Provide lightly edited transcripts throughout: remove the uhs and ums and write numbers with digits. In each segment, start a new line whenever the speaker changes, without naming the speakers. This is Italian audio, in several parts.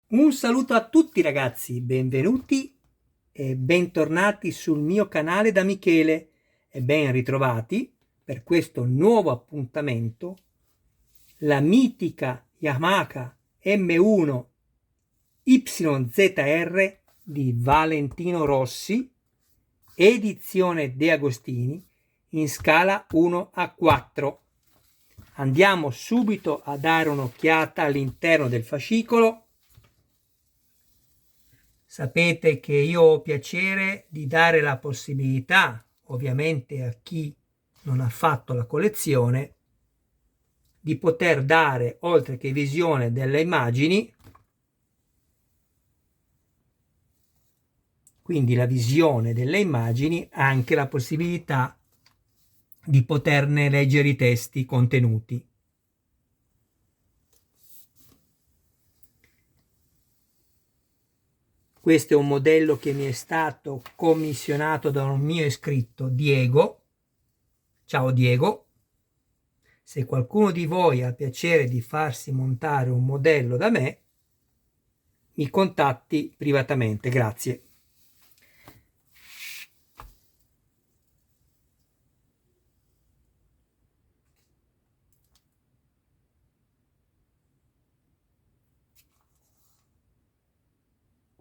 Un saluto a tutti ragazzi, benvenuti e bentornati sul mio canale da Michele e ben ritrovati per questo nuovo appuntamento, la mitica Yamaha M1 YZR di Valentino Rossi, edizione De Agostini in scala 1:4. Andiamo subito a dare un'occhiata all'interno del fascicolo. Sapete che io ho piacere di dare la possibilità, ovviamente a chi non ha fatto la collezione, di poter dare, oltre che visione delle immagini, quindi la visione delle immagini, anche la possibilità di poterne leggere i testi contenuti. Questo è un modello che mi è stato commissionato da un mio iscritto, Diego. Ciao Diego. Se qualcuno di voi ha piacere di farsi montare un modello da me, mi contatti privatamente. Grazie.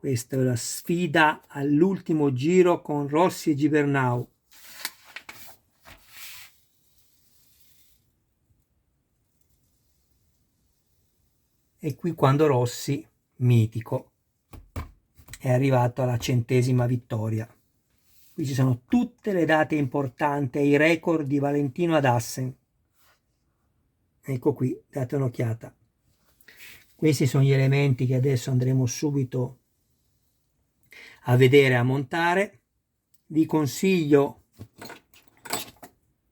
Questa è la sfida all'ultimo giro con Rossi e Gibernau. E qui quando Rossi, mitico, è arrivato alla 100ª vittoria. Qui ci sono tutte le date importanti e i record di Valentino ad Assen. Ecco qui, date un'occhiata. Questi sono gli elementi che adesso andremo subito a vedere, a montare. Vi consiglio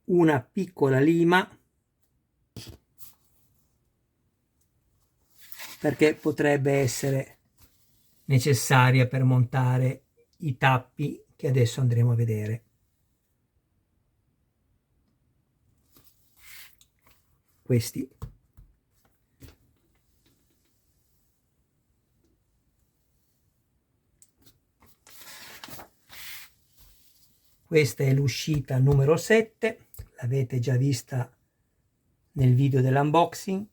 una piccola lima perché potrebbe essere necessaria per montare i tappi che adesso andremo a vedere. Questi. Questa è l'uscita numero 7, l'avete già vista nel video dell'unboxing.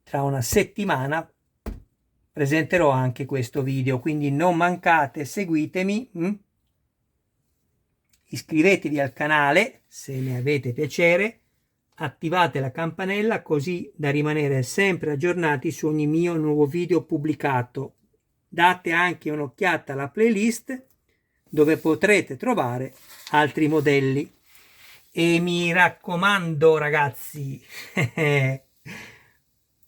Tra una settimana presenterò anche questo video, quindi non mancate, seguitemi, iscrivetevi al canale se ne avete piacere, attivate la campanella così da rimanere sempre aggiornati su ogni mio nuovo video pubblicato. Date anche un'occhiata alla playlist dove potrete trovare altri modelli. E mi raccomando ragazzi,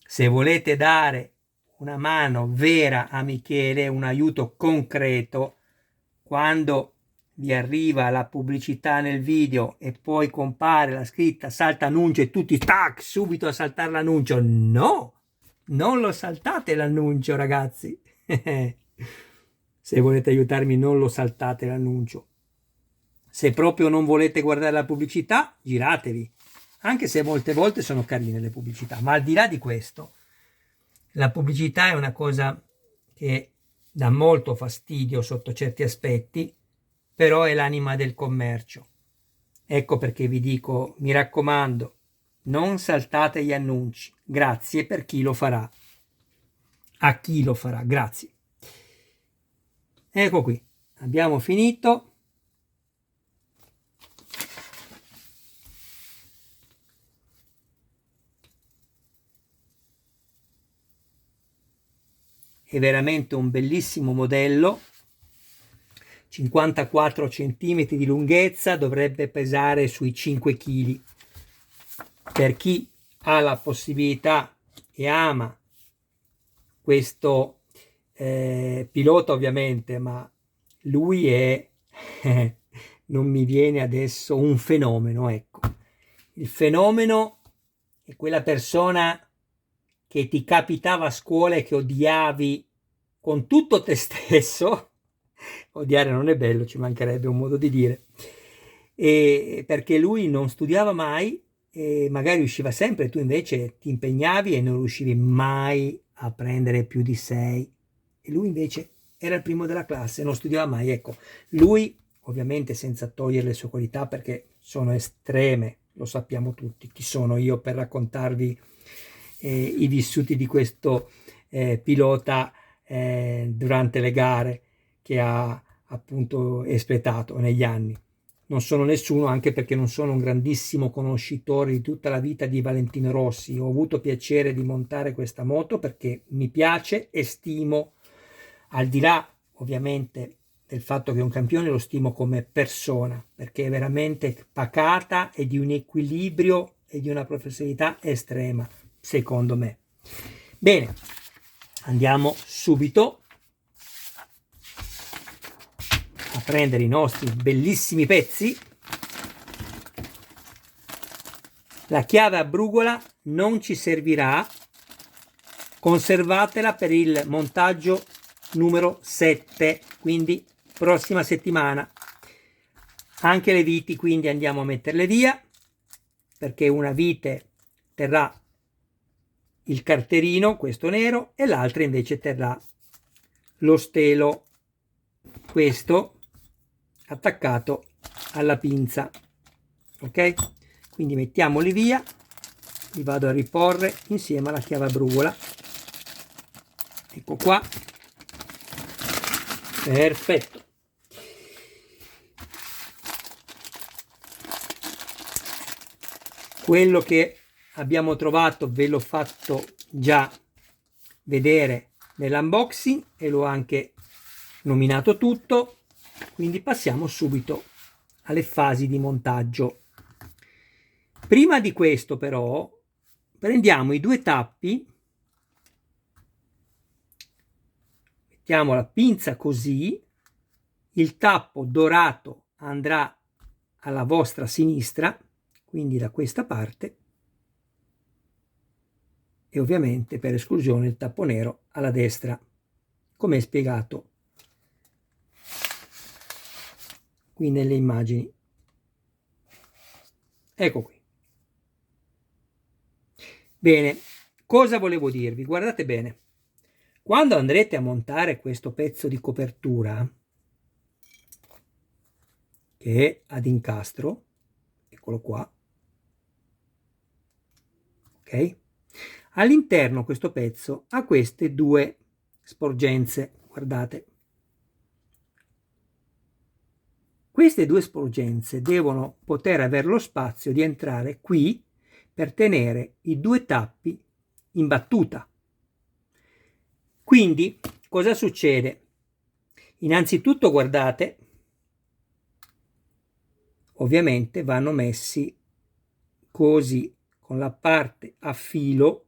se volete dare una mano vera a Michele, un aiuto concreto, quando vi arriva la pubblicità nel video e poi compare la scritta salta annuncio e tutti tac subito a saltare l'annuncio, no, non lo saltate l'annuncio ragazzi. Se volete aiutarmi non lo saltate l'annuncio. Se proprio non volete guardare la pubblicità, giratevi, anche se molte volte sono carine le pubblicità, ma al di là di questo, la pubblicità è una cosa che dà molto fastidio sotto certi aspetti, però è l'anima del commercio. Ecco perché vi dico, mi raccomando, non saltate gli annunci. Grazie per chi lo farà. A chi lo farà, grazie. Ecco qui, abbiamo finito. È veramente un bellissimo modello, 54 cm di lunghezza, dovrebbe pesare sui 5 kg. Per chi ha la possibilità e ama questo pilota ovviamente, ma lui è non mi viene adesso un fenomeno, ecco. Il fenomeno è quella persona che ti capitava a scuola e che odiavi con tutto te stesso. Odiare non è bello, ci mancherebbe un modo di dire, e perché lui non studiava mai, e magari usciva sempre, tu invece ti impegnavi e non riuscivi mai a prendere più di 6, e lui invece era il primo della classe, non studiava mai. Ecco, lui ovviamente senza togliere le sue qualità, perché sono estreme, lo sappiamo tutti. Chi sono io per raccontarvi i vissuti di questo pilota durante le gare che ha appunto espletato negli anni. Non sono nessuno, anche perché non sono un grandissimo conoscitore di tutta la vita di Valentino Rossi. Ho avuto piacere di montare questa moto perché mi piace e stimo, al di là ovviamente del fatto che è un campione, lo stimo come persona, perché è veramente pacata e di un equilibrio e di una professionalità estrema, secondo me. Bene, andiamo subito a prendere i nostri bellissimi pezzi. La chiave a brugola non ci servirà, conservatela per il montaggio numero 7, quindi prossima settimana. Anche le viti quindi andiamo a metterle via, perché una vite terrà il carterino, questo nero, e l'altra invece terrà lo stelo, questo attaccato alla pinza. Ok, quindi mettiamoli via, li vado a riporre insieme alla chiave a brugola. Ecco qua, perfetto. Quello che abbiamo trovato ve l'ho fatto già vedere nell'unboxing e l'ho anche nominato tutto, quindi passiamo subito alle fasi di montaggio. Prima di questo però prendiamo i due tappi, mettiamo la pinza così, il tappo dorato andrà alla vostra sinistra, quindi da questa parte, e ovviamente per esclusione il tappo nero alla destra, come è spiegato qui nelle immagini. Ecco qui. Bene, cosa volevo dirvi? Guardate bene, quando andrete a montare questo pezzo di copertura che è ad incastro, eccolo qua, ok? All'interno questo pezzo ha queste due sporgenze, guardate. Queste due sporgenze devono poter avere lo spazio di entrare qui per tenere i due tappi in battuta. Quindi cosa succede? Innanzitutto guardate, ovviamente vanno messi così, con la parte a filo,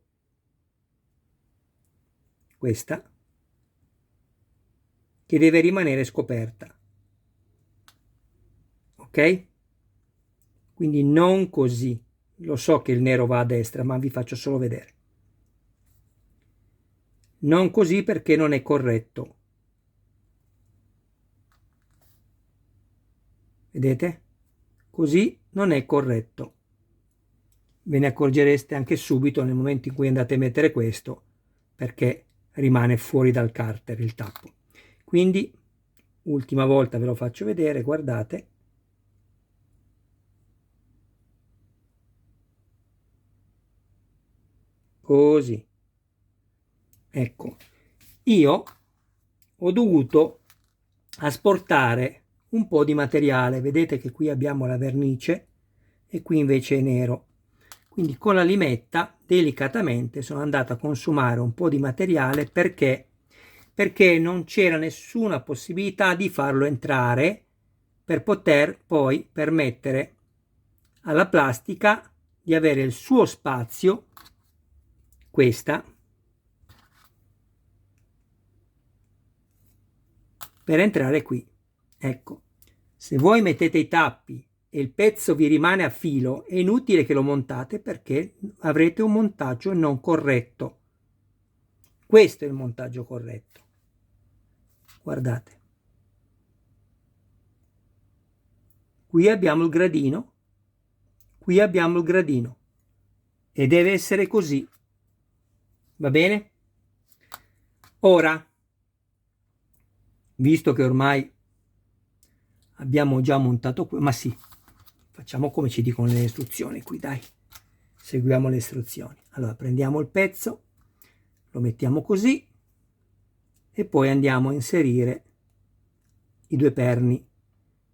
questa, che deve rimanere scoperta. Ok? Quindi non così. Lo so che il nero va a destra, ma vi faccio solo vedere. Non così perché non è corretto. Vedete? Così non è corretto. Ve ne accorgereste anche subito nel momento in cui andate a mettere questo, perché rimane fuori dal carter il tappo. Quindi, ultima volta ve lo faccio vedere, guardate. Così. Ecco, io ho dovuto asportare un po' di materiale. Vedete che qui abbiamo la vernice e qui invece è nero. Quindi con la limetta delicatamente sono andato a consumare un po' di materiale perché non c'era nessuna possibilità di farlo entrare per poter poi permettere alla plastica di avere il suo spazio, questa, per entrare qui. Ecco, se voi mettete i tappi e il pezzo vi rimane a filo, è inutile che lo montate perché avrete un montaggio non corretto. Questo è il montaggio corretto. Guardate. Qui abbiamo il gradino, qui abbiamo il gradino. e deve essere così, va bene? Ora, visto che ormai abbiamo già montato qui, ma sì, facciamo come ci dicono le istruzioni qui, dai, seguiamo le istruzioni. Allora prendiamo il pezzo, lo mettiamo così e poi andiamo a inserire i due perni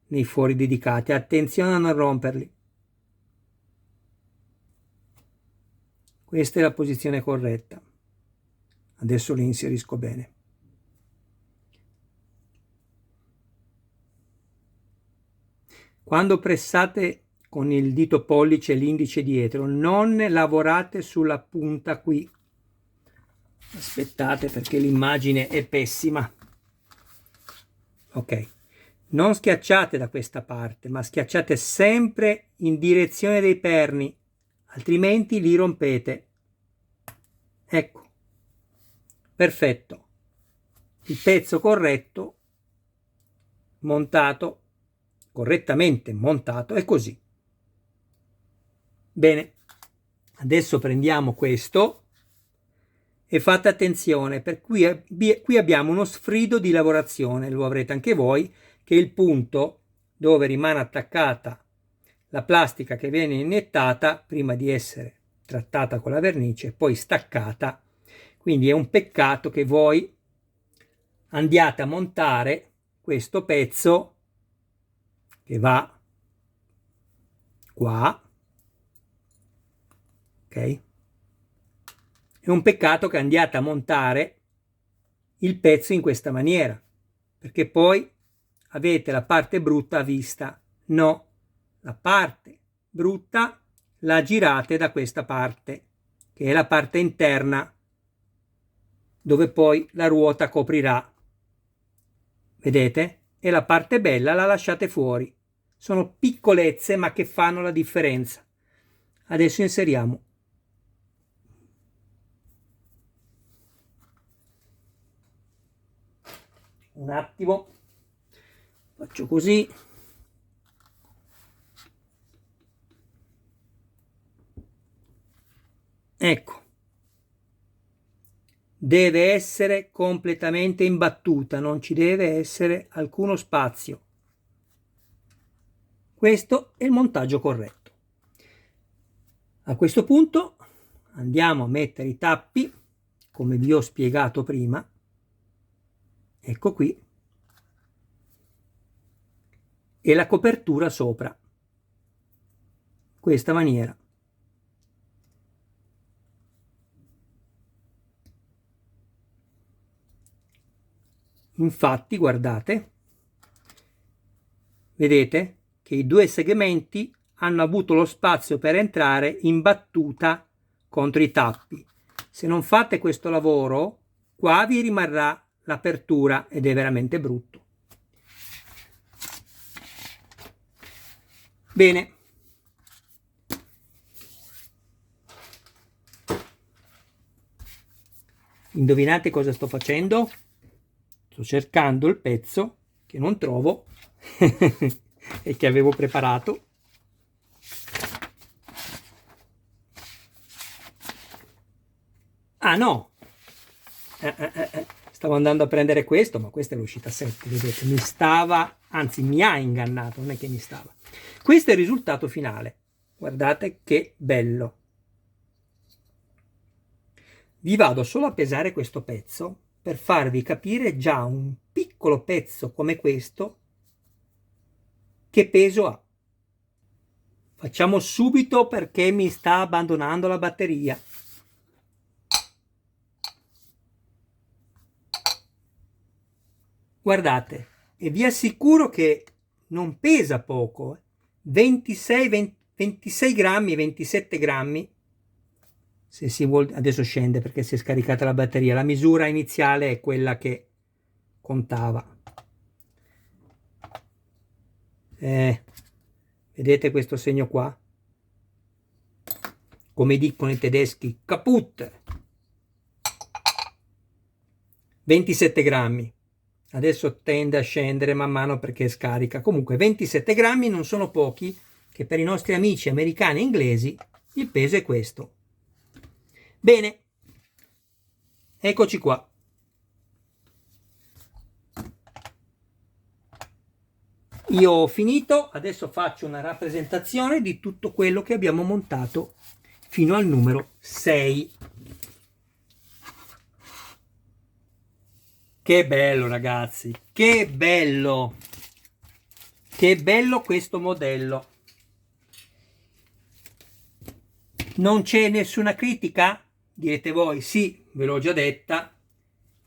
nei fori dedicati. Attenzione a non romperli. Questa è la posizione corretta. Adesso li inserisco bene. Quando pressate con il dito pollice e l'indice dietro, non lavorate sulla punta qui. Aspettate perché l'immagine è pessima. Ok. Non schiacciate da questa parte, ma schiacciate sempre in direzione dei perni, altrimenti li rompete. Ecco. Perfetto. Il pezzo corretto, montato, correttamente montato, è così. Bene. Adesso prendiamo questo e fate attenzione, per qui abbiamo uno sfrido di lavorazione, lo avrete anche voi, che è il punto dove rimane attaccata la plastica che viene iniettata prima di essere trattata con la vernice, poi staccata. Quindi è un peccato che voi andiate a montare questo pezzo che va qua, ok? È un peccato che andiate a montare il pezzo in questa maniera, perché poi avete la parte brutta a vista. No, la parte brutta la girate da questa parte, che è la parte interna, dove poi la ruota coprirà. Vedete? E la parte bella la lasciate fuori. Sono piccolezze ma che fanno la differenza. Adesso inseriamo un attimo, faccio così, ecco, deve essere completamente imbattuta, non ci deve essere alcuno spazio. Questo è il montaggio corretto. A questo punto andiamo a mettere i tappi come vi ho spiegato prima. Ecco qui, e la copertura sopra, questa maniera. Infatti, guardate, vedete che i due segmenti hanno avuto lo spazio per entrare in battuta contro i tappi. Se non fate questo lavoro, qua vi rimarrà l'apertura ed è veramente brutto. Bene. Indovinate cosa sto facendo? Sto cercando il pezzo che non trovo e che avevo preparato. Ah no! Stavo andando a prendere questo, ma questa è l'uscita 7, vedete? Mi stava, anzi mi ha ingannato, non è che mi stava. Questo è il risultato finale. Guardate che bello. Vi vado solo a pesare questo pezzo per farvi capire già un piccolo pezzo come questo che peso ha. Facciamo subito perché mi sta abbandonando la batteria. Guardate, e vi assicuro che non pesa poco, 26 grammi, 27 grammi, se si vuole, adesso scende perché si è scaricata la batteria, la misura iniziale è quella che contava. Vedete questo segno qua? Come dicono i tedeschi, kaput! 27 grammi. Adesso tende a scendere man mano perché scarica. Comunque 27 grammi non sono pochi, che per i nostri amici americani e inglesi il peso è questo. Bene, eccoci qua. Io ho finito, adesso faccio una rappresentazione di tutto quello che abbiamo montato fino al numero 6. Che bello ragazzi, che bello questo modello. Non c'è nessuna critica? Direte voi, sì, ve l'ho già detta,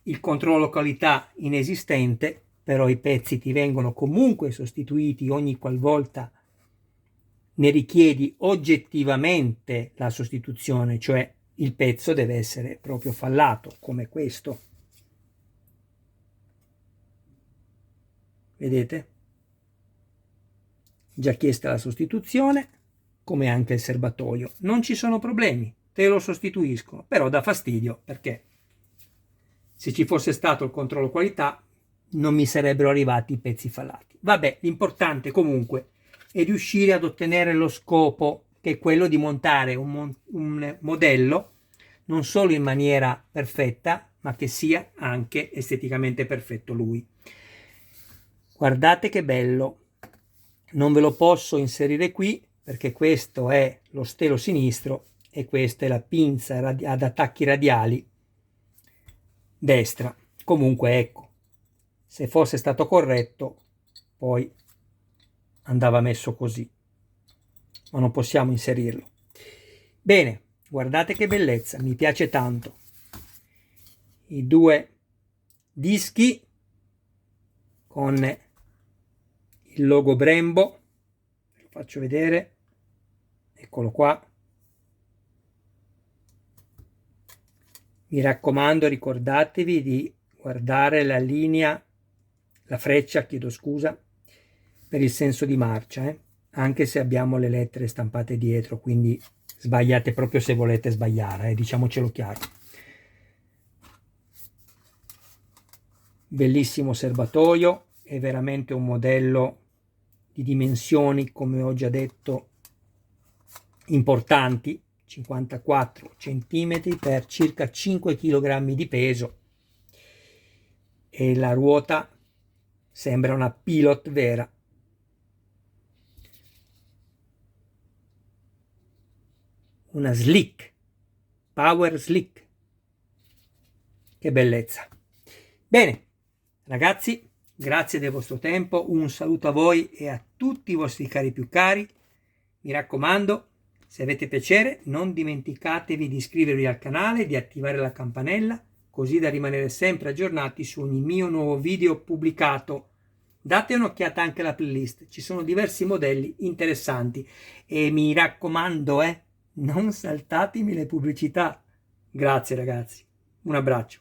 il controllo qualità inesistente, però i pezzi ti vengono comunque sostituiti ogni qualvolta ne richiedi oggettivamente la sostituzione, cioè il pezzo deve essere proprio fallato, come questo. Vedete? Già chiesta la sostituzione, come anche il serbatoio. Non ci sono problemi, te lo sostituiscono, però dà fastidio perché se ci fosse stato il controllo qualità non mi sarebbero arrivati i pezzi fallati. Vabbè, l'importante comunque è riuscire ad ottenere lo scopo, che è quello di montare un modello non solo in maniera perfetta, ma che sia anche esteticamente perfetto lui. Guardate che bello. Non ve lo posso inserire qui perché questo è lo stelo sinistro e questa è la pinza ad attacchi radiali destra. Comunque ecco, se fosse stato corretto poi andava messo così, ma non possiamo inserirlo. Bene, guardate che bellezza, mi piace tanto. I due dischi con il logo Brembo, ve lo faccio vedere, eccolo qua. Mi raccomando, ricordatevi di guardare la linea, la freccia, chiedo scusa, per il senso di marcia, anche se abbiamo le lettere stampate dietro, quindi sbagliate proprio se volete sbagliare, diciamocelo chiaro. Bellissimo serbatoio, è veramente un modello di dimensioni, come ho già detto, importanti, 54 cm per circa 5 kg di peso, e la ruota sembra una Pilot vera. Una Slick, Power Slick. Che bellezza. Bene, ragazzi, grazie del vostro tempo, un saluto a voi e a tutti i vostri cari più cari. Mi raccomando, se avete piacere, non dimenticatevi di iscrivervi al canale e di attivare la campanella, così da rimanere sempre aggiornati su ogni mio nuovo video pubblicato. Date un'occhiata anche alla playlist, ci sono diversi modelli interessanti e mi raccomando, non saltatemi le pubblicità. Grazie ragazzi, un abbraccio.